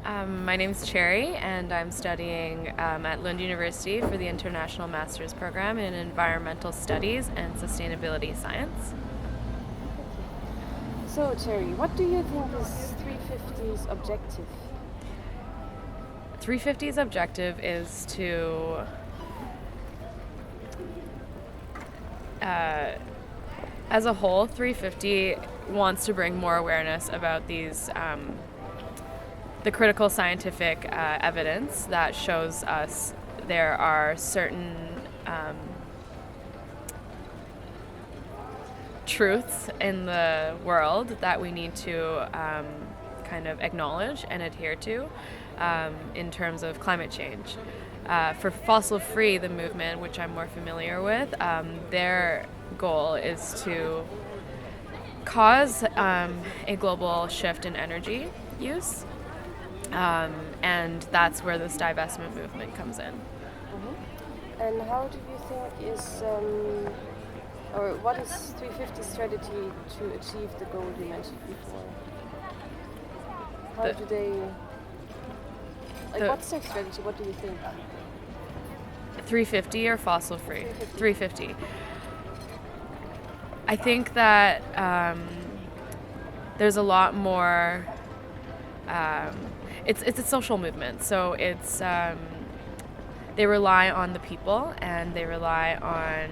My name's Cherry, and I'm studying at Lund University for the International Master's Program in Environmental Studies and Sustainability Science. So, Cherry, what do you think is 350's objective? 350's objective is to as a whole, 350 wants to bring more awareness about these the critical scientific evidence that shows us there are certain truths in the world that we need to kind of acknowledge and adhere to in terms of climate change. For Fossil Free, the movement, which I'm more familiar with, their goal is to cause a global shift in energy use, and that's where this divestment movement comes in. And how do you think is, or what is 350's strategy to achieve the goal you mentioned before? How do they, what's their strategy? What do you think? 350 or Fossil Free? 350. 350. I think that there's a lot more. It's a social movement, so it's they rely on the people, and they rely on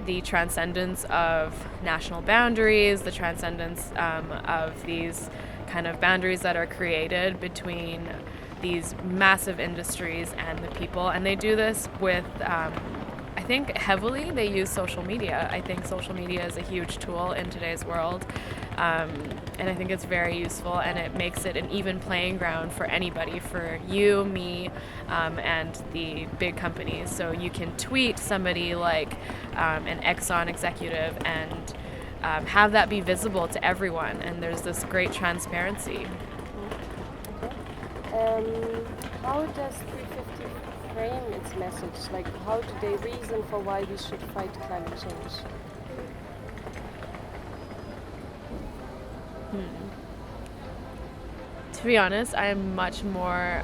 the transcendence of national boundaries, the transcendence of these kind of boundaries that are created between these massive industries and the people. And they do this with, I think heavily they use social media. I think social media is a huge tool in today's world. And I think it's very useful, and it makes it an even playing ground for anybody, for you, me, and the big companies. So you can tweet somebody like an Exxon executive and have that be visible to everyone, and there's this great transparency. How does 350 frame its message? Like, how do they reason for why we should fight climate change? To be honest, I am much more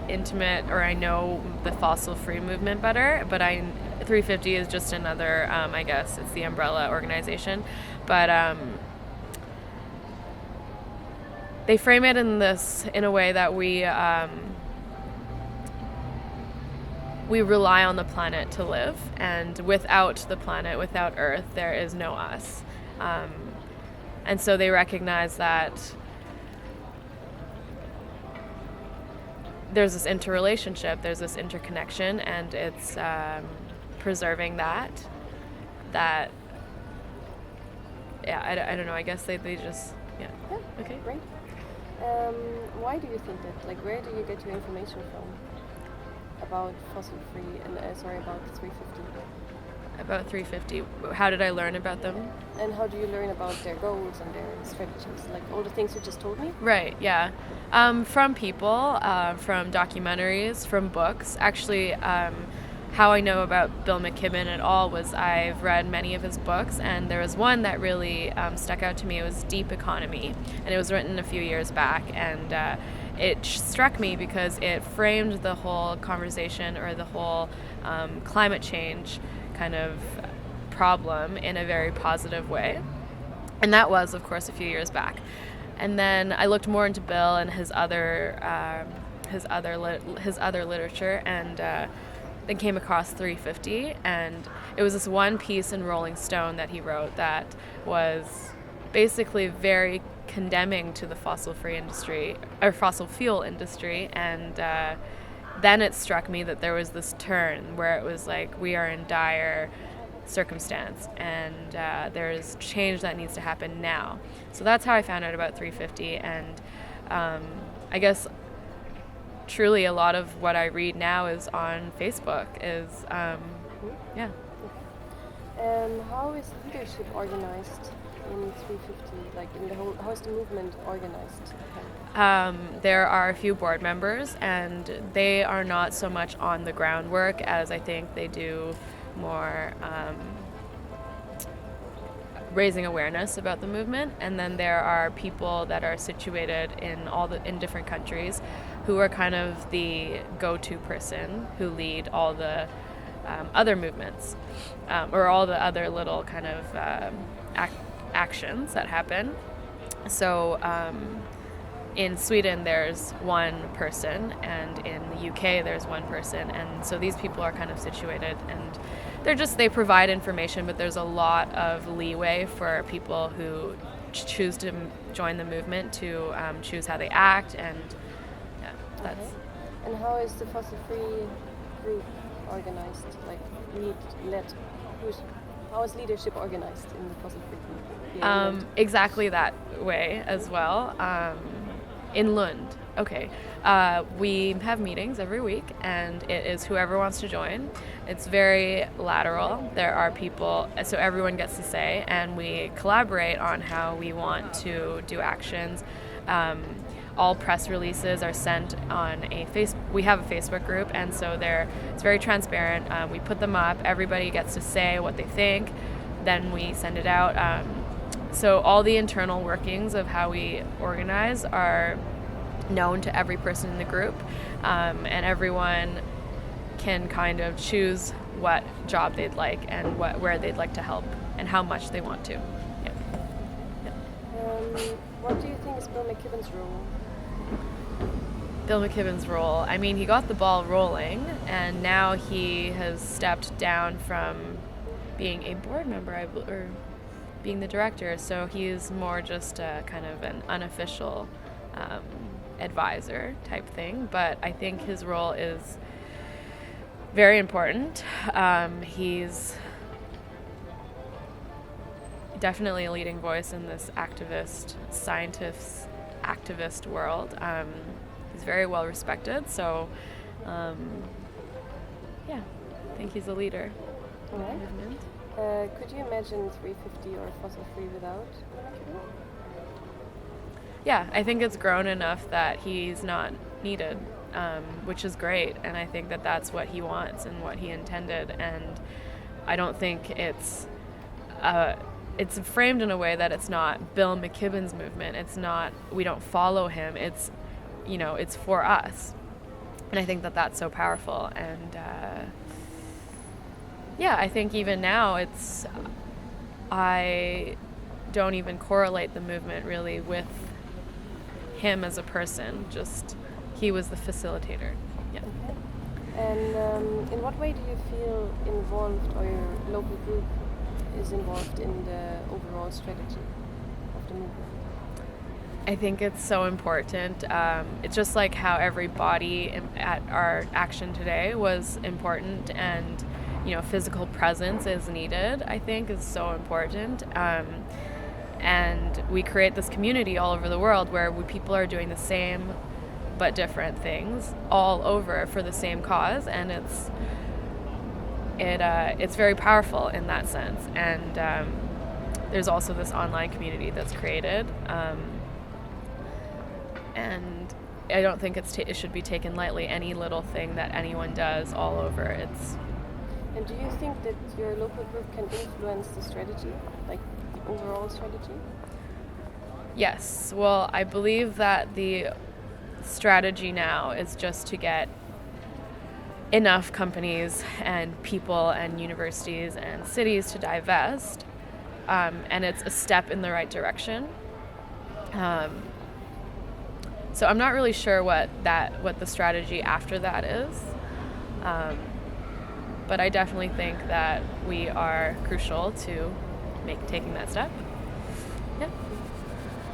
intimate, or I know the fossil free movement better, but 350 is just another, I guess it's the umbrella organization, but they frame it in a way that we rely on the planet to live, and without the planet, without Earth, there is no us. And so they recognize that there's this interrelationship, there's this interconnection, and it's preserving that, yeah, I don't know, I guess they just, yeah. Yeah, Okay. great. Why do you think that? Like, where do you get your information from about fossil free and about 350? About 350. How did I learn about them? And how do you learn about their goals and their strategies? Like all the things you just told me? Right, yeah. From people, from documentaries, from books. Actually, how I know about Bill McKibben at all was I've read many of his books, and there was one that really stuck out to me. It was Deep Economy, and it was written a few years back, and it struck me because it framed the whole conversation, or the whole climate change kind of problem, in a very positive way. And that was, of course, a few years back. And then I looked more into Bill and his other literature, and then came across 350, and it was this one piece in Rolling Stone that he wrote that was basically very condemning to the fossil fuel industry, and then it struck me that there was this turn where it was like, we are in dire circumstance, and there's change that needs to happen now. So that's how I found out about 350, and I guess truly a lot of what I read now is on Facebook, yeah. How is leadership organized in 350? Like, in the whole, how is the movement organized? There are a few board members, and they are not so much on the groundwork as I think they do more raising awareness about the movement, and then there are people that are situated in different countries who are kind of the go-to person who lead all the other movements or all the other little kind of actions that happen. So in Sweden there's one person, and in the UK there's one person, and so these people are kind of situated, and they provide information, but there's a lot of leeway for people who choose to join the movement to choose how they act, and yeah, that's. Okay. And how is the Fossil Free group organized? Like how is leadership organized in the Fossil Free group? Here in Lund? Exactly that way as well. In Lund, okay. We have meetings every week, and it is whoever wants to join. It's very lateral. There are people, so everyone gets to say, and we collaborate on how we want to do actions. All press releases are sent on we have a Facebook group, and so it's very transparent. We put them up, everybody gets to say what they think, then we send it out. So all the internal workings of how we organize are known to every person in the group, and everyone can kind of choose what job they'd like and where they'd like to help and how much they want to. Yeah. What do you think is Bill McKibben's role? Bill McKibben's role, I mean, he got the ball rolling, and now he has stepped down from being a board member, or being the director, so he's more just a kind of an unofficial advisor type thing, but I think his role is very important. He's definitely a leading voice in this activist world. He's very well respected, so yeah, I think he's a leader. All right. Movement. Could you imagine 350 or Fossil Free without McKibben? Yeah, I think it's grown enough that he's not needed, which is great, and I think that that's what he wants and what he intended, and I don't think it's framed in a way that it's not Bill McKibben's movement. It's not, we don't follow him. It's, it's for us, and I think that that's so powerful, and yeah, I think even now I don't even correlate the movement really with him as a person, just he was the facilitator. Yeah. Okay. And in what way do you feel involved, or your local group is involved in the overall strategy of the movement? I think it's so important. It's just like how every body at our action today was important, and physical presence is needed, I think is so important. And we create this community all over the world where people are doing the same but different things all over for the same cause, and it's very powerful in that sense. And there's also this online community that's created, and I don't think it should be taken lightly, any little thing that anyone does all over. And do you think that your local group can influence the strategy, like the overall strategy? Yes. Well, I believe that the strategy now is just to get enough companies and people and universities and cities to divest, and it's a step in the right direction. So I'm not really sure what the strategy after that is. But I definitely think that we are crucial to taking that step. Yeah.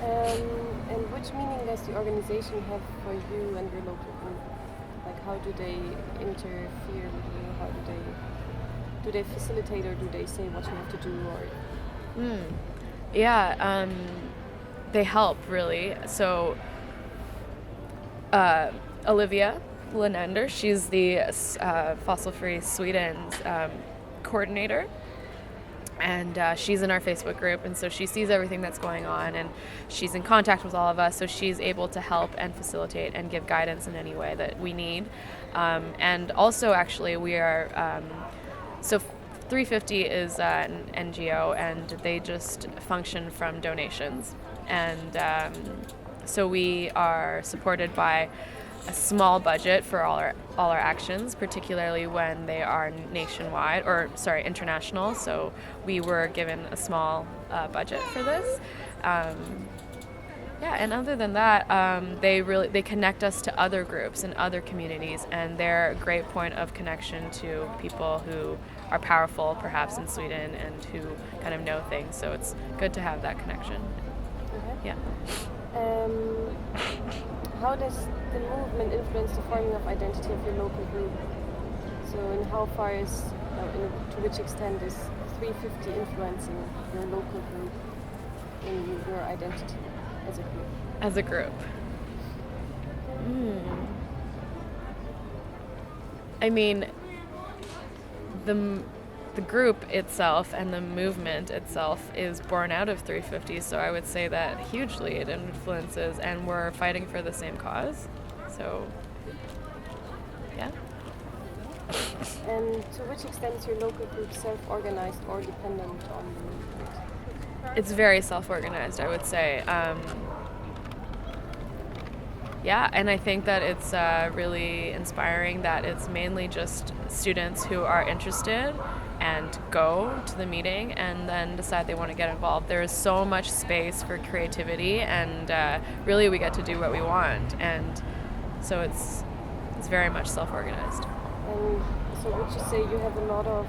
And which meaning does the organization have for you and your local group? Like, how do they interfere with you? How do they facilitate, or do they say what you have to do? Or yeah, they help really. So Olivia Lenander, she's the Fossil Free Sweden's coordinator, and she's in our Facebook group, and so she sees everything that's going on, and she's in contact with all of us, so she's able to help and facilitate and give guidance in any way that we need. And also, actually, we are 350 is an NGO, and they just function from donations. And so we are supported by a small budget for all our actions, particularly when they are nationwide, or sorry, international. So we were given a small budget for this. Yeah, and other than that, they connect us to other groups and other communities, and they're a great point of connection to people who are powerful, perhaps in Sweden, and who kind of know things. So it's good to have that connection. Okay. Yeah. How does the movement influence the forming of identity of your local group? So, in how far is, to which extent is 350 influencing your local group in your identity as a group? As a group. I mean, the group itself and the movement itself is born out of 350, so I would say that hugely it influences, and we're fighting for the same cause. So, yeah. And to which extent is your local group self-organized or dependent on the movement? It's very self-organized, I would say. Yeah, and I think that it's really inspiring that it's mainly just students who are interested and go to the meeting and then decide they want to get involved. There is so much space for creativity, and really we get to do what we want, and so it's very much self-organized. And so would you say you have a lot of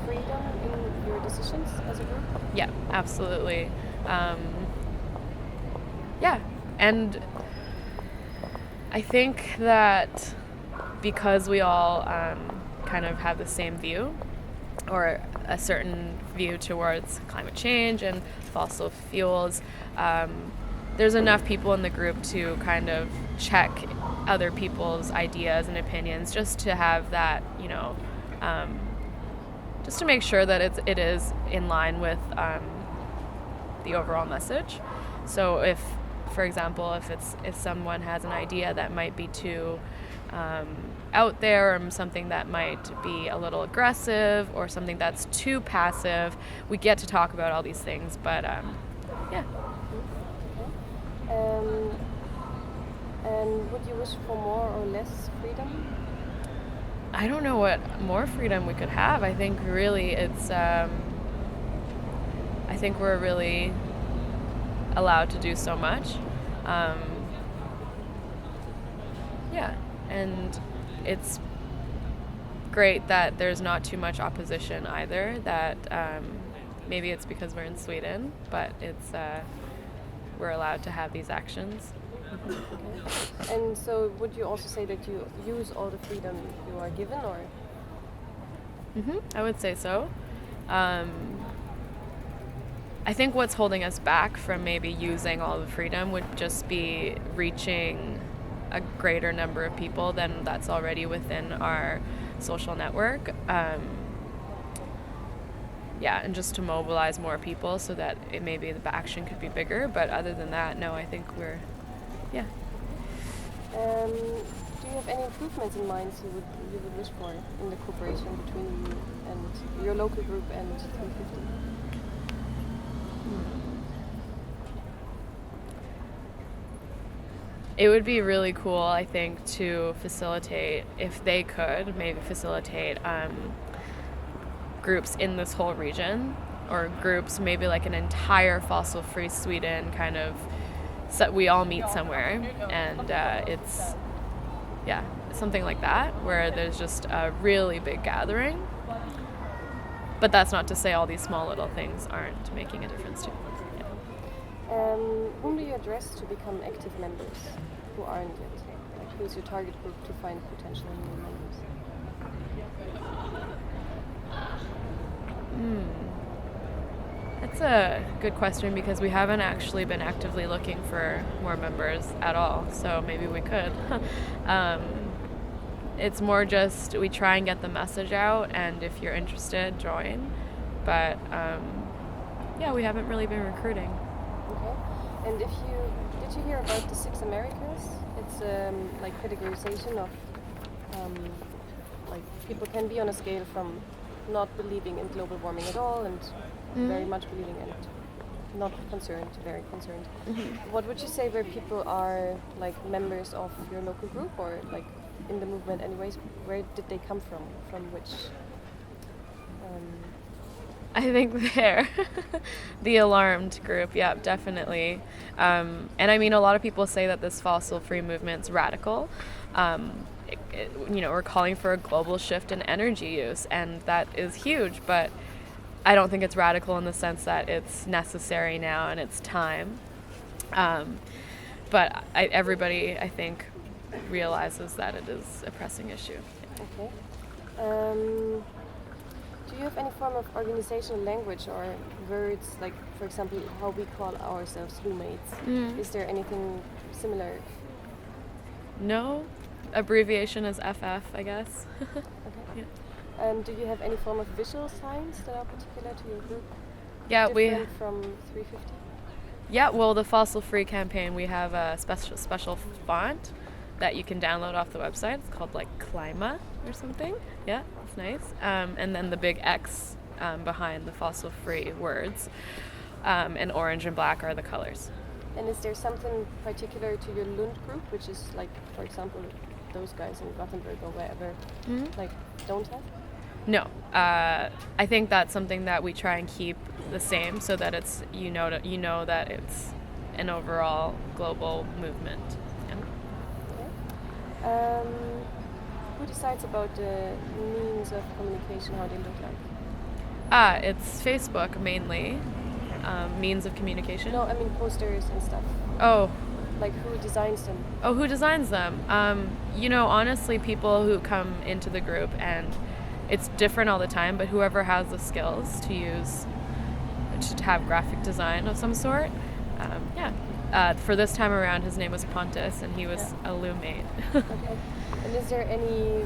freedom in your decisions as a group? Yeah, absolutely. Yeah, and I think that because we all kind of have the same view, or a certain view towards climate change and fossil fuels, there's enough people in the group to kind of check other people's ideas and opinions, just to have that, just to make sure that it is in line with the overall message. So if, for example, if someone has an idea that might be too out there, or something that might be a little aggressive, or something that's too passive, we get to talk about all these things. But yeah. And would you wish for more or less freedom? I don't know what more freedom we could have. I think really it's I think we're really allowed to do so much. Yeah, and it's great that there's not too much opposition either. That maybe it's because we're in Sweden, but it's we're allowed to have these actions. Okay. And so would you also say that you use all the freedom you are given, or? I would say so. I think what's holding us back from maybe using all the freedom would just be reaching a greater number of people than that's already within our social network. Yeah, and just to mobilize more people so that maybe the action could be bigger. But other than that, no, I think we're, yeah. Do you have any improvements in mind you would wish for in the cooperation between you and your local group and 350? It would be really cool, I think, to facilitate, if they could, maybe facilitate groups in this whole region, or groups, maybe like an entire fossil-free Sweden kind of, so we all meet somewhere, and it's, yeah, something like that, where there's just a really big gathering. But that's not to say all these small little things aren't making a difference too. Whom do you address to become active members who aren't yet? Like, who's your target group to find potential new members? That's a good question, because we haven't actually been actively looking for more members at all, so maybe we could. It's more just we try and get the message out, and if you're interested, join. But yeah, we haven't really been recruiting. Okay. And did you hear about the 6 Americas? It's like categorization of like people can be on a scale from not believing in global warming at all, and very much believing in it. Not concerned, very concerned. What would you say where people are like members of your local group or like in the movement anyways? Where did they come from? From which? I think they're the alarmed group. Yeah, definitely. And I mean, a lot of people say that this fossil-free movement's radical. We're calling for a global shift in energy use, and that is huge. But I don't think it's radical in the sense that it's necessary now and it's time. But everybody, I think, realizes that it is a pressing issue. Okay. Do you have any form of organizational language or words, like, for example, how we call ourselves Lumates? Is there anything similar? No. Abbreviation is FF, I guess. Okay. Yeah. Do you have any form of visual signs that are particular to your group? Yeah, Different from 350? Yeah, well, the Fossil Free campaign, we have a special font that you can download off the website. It's called like Clima or something. Yeah, it's nice. And then the big X behind the fossil free words. And orange and black are the colors. And is there something particular to your Lund group, which is like, for example, those guys in Gothenburg or wherever, like, don't have? No. I think that's something that we try and keep the same so that it's, you know that it's an overall global movement. Yeah. Okay. Who decides about the means of communication, how they look like? It's Facebook mainly. Means of communication. No, I mean posters and stuff. Oh. Like who designs them? Oh, who designs them? Honestly, people who come into the group, and it's different all the time, but whoever has the skills to use, to have graphic design of some sort, for this time around, his name was Pontus, and he was a Lumate. Okay. And is there any,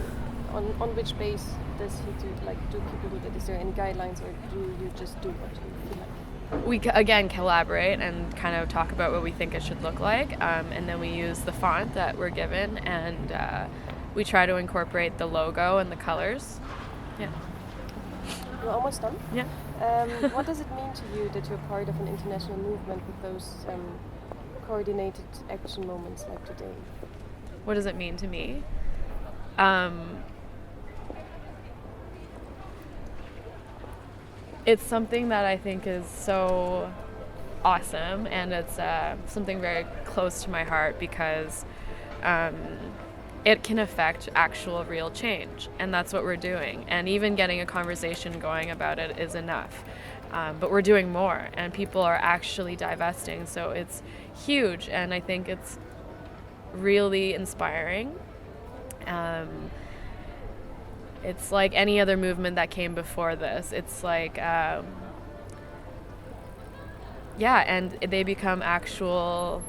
on which base does he do people do that? Is there any guidelines, or do you just do what you feel like? We again collaborate and kind of talk about what we think it should look like, and then we use the font that we're given, and we try to incorporate the logo and the colors. Yeah. We're almost done. Yeah. What does it mean to you that you're part of an international movement with those coordinated action moments like today? What does it mean to me? It's something that I think is so awesome, and it's something very close to my heart because it can affect actual real change, and that's what we're doing. And even getting a conversation going about it is enough. But we're doing more, and people are actually divesting, so it's huge, and I think it's really inspiring. It's like any other movement that came before this. It's like, and they become actual,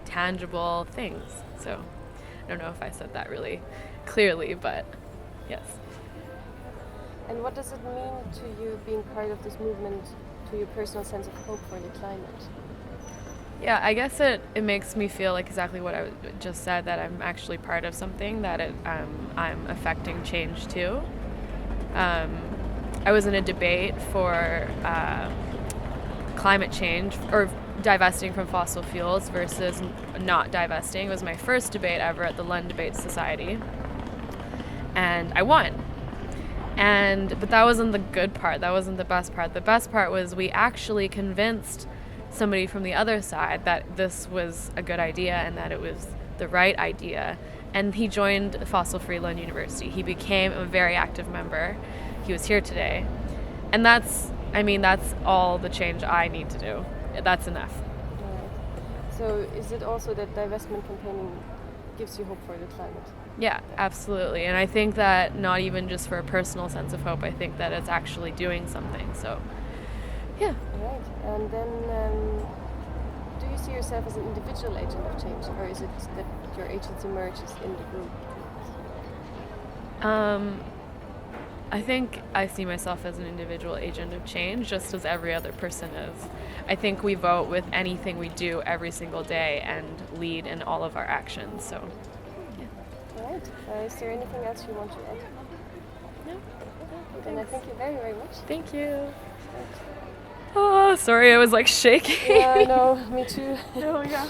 tangible things. So I don't know if I said that really clearly, but yes. And what does it mean to you being part of this movement, to your personal sense of hope for the climate? Yeah, I guess it makes me feel like exactly what I just said, that I'm actually part of something, that I'm affecting change too. I was in a debate for climate change, or divesting from fossil fuels versus not divesting. It was my first debate ever at the Lund Debate Society, and I won. But that wasn't the good part. That wasn't the best part. The best part was we actually convinced somebody from the other side that this was a good idea and that it was the right idea. And he joined Fossil Free Lund University. He became a very active member. He was here today. And that's all the change I need to do. That's enough. Right. So is it also that divestment campaigning gives you hope for the climate? Yeah, absolutely. And I think that not even just for a personal sense of hope, I think that it's actually doing something. So, yeah. Right. And then, do you see yourself as an individual agent of change, or is it that your agency emerges in the group? I think I see myself as an individual agent of change, just as every other person is. I think we vote with anything we do every single day and lead in all of our actions. So, yeah. All right. Is there anything else you want to add? And I thank you very, very much. Thank you. Oh, sorry, I was like shaking. Yeah, I know. Me too. Oh, yeah.